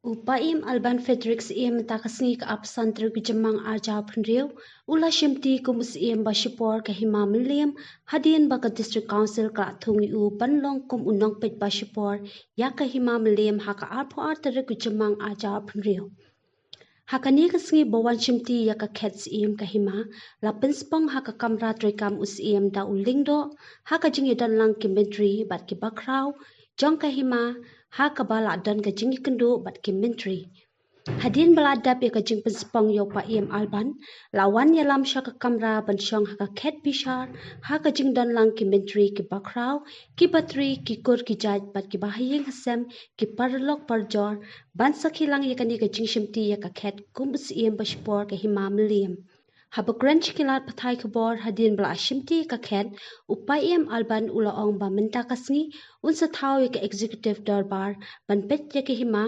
Upaim Alban Fedrix im takasni ka apsanter gejemang arja prenriu ula shimti kumus im bashipor ka hima milim hadin baka district council ka thungi u banlong kum unong pet bashipor ya ka hima milim haka arpo arter gejemang arja prenriu hakani kasngi bawan shimti ya ka khets im ka hima lapin spong haka kamra trekam us im da ulingdo haka jingi dan lang kimentri bat ki bakrau jong ka hima haka bala dan ka jingi kendo bat ki mentri hadin baladap ya ka jing penspong yo pa im alban lawan ya lam shaka kamra ban shong haka khet bishar haka jing dan lang ki mentri ki bakrau ki batri ki kur ki jaj bat ki bahayeng hasem ki parlok parjor ban sakhilang ya kani ka jing shimti ya ka khet kumbus im bashpor ka hima milim haba granch kilat pathai khabor hadin bla shimti ka khet upai im alban ula ong ba minta kasni unsa thau ya ka executive darbar ban pet ya ka hima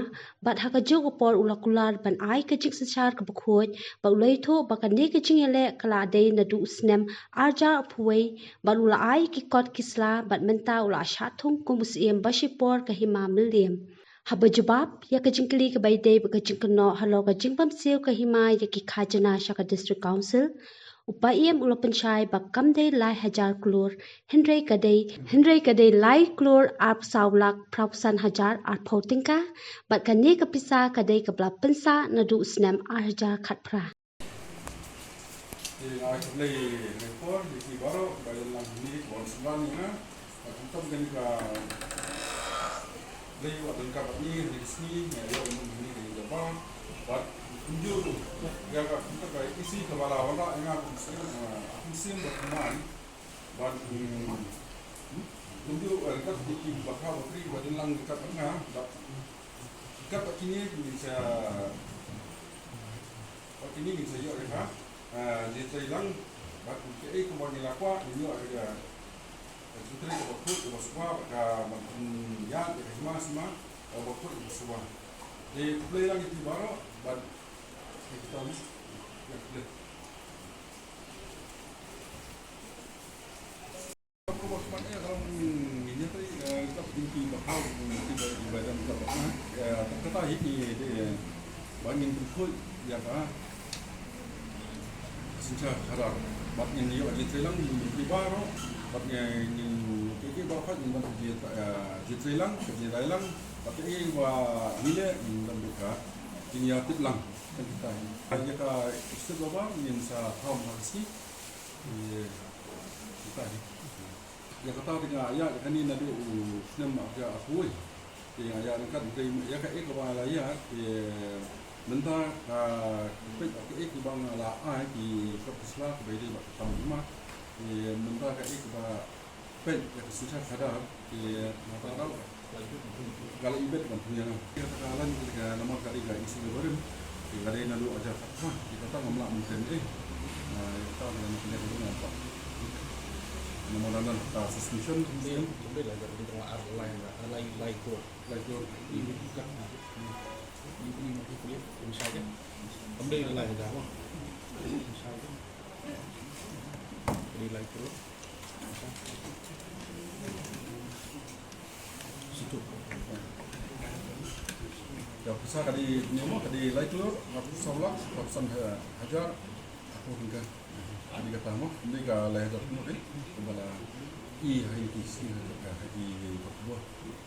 bat haka jog upor ula kular ban ai ka jing sachar ka bukhoj ba ulai tho ba ka ne ka jing ele kala dei na du snem arja phuwei ba ula ai ki kot kisla bat minta ula shathung kumbus im bashipor ka hima milim haba jawab ya ka jingkli ka baidei ba ka jingkno halo ka jingpam seo ka hima ya ki khajana shaka district council upaiem ulo penchai ba kamdei lai hajar klur hendrei kadei lai klur ap saulak prapsan hajar ar photingka bat ka ne ka pisa kadei ka bla pensa na du snem ar hajar khatpra Lei wa lengkap ni di sini ya ini di Jepang buat unjuk ya kita kayak isi kepala orang yang aku musim berteman buat unjuk lengkap di bakal beri buat lang dekat tengah dekat kini bisa yuk mereka di Thailand buat ke kembali lakwa ini ada Putri waktu semua makan ya semua waktu semua di play lagi di baru dan kita ni ya kalau sebenarnya kalau ini tadi kita tinggi bakal di badan kita kita ini bangin berikut ya kan sejak harap batnya ni ada Thailand di baru batnya ni kiki bapak ni bantu di Thailand di Thailand tapi wa mile dalam buka ini ya tiplang kita hanya ka istilah ni sa kaum masih kita ya kata dengan ayat kan ni nadu nama dia aku yang ayat kan ya ka ekwa ya mentah pet ek bang la ai di kapsla bedi tamma mentah ka ekwa pet ya susah sadar di mata kalau ibet kan punya katakan ketika nama kali gak isi baru ada yang lalu aja wah kita tak ngamla mungkin kita dengan punya dulu nampak nama dalam suspension kemudian lah jadi tengah lain itu ini bukan ini mungkin misalnya kemudian lain dah misalnya ini lain itu ya bisa kali nyomo kali like lo aku saulak ratusan hajar aku hingga adi kata mo ini ka leher tu ni kembala i hari kisi hari di buah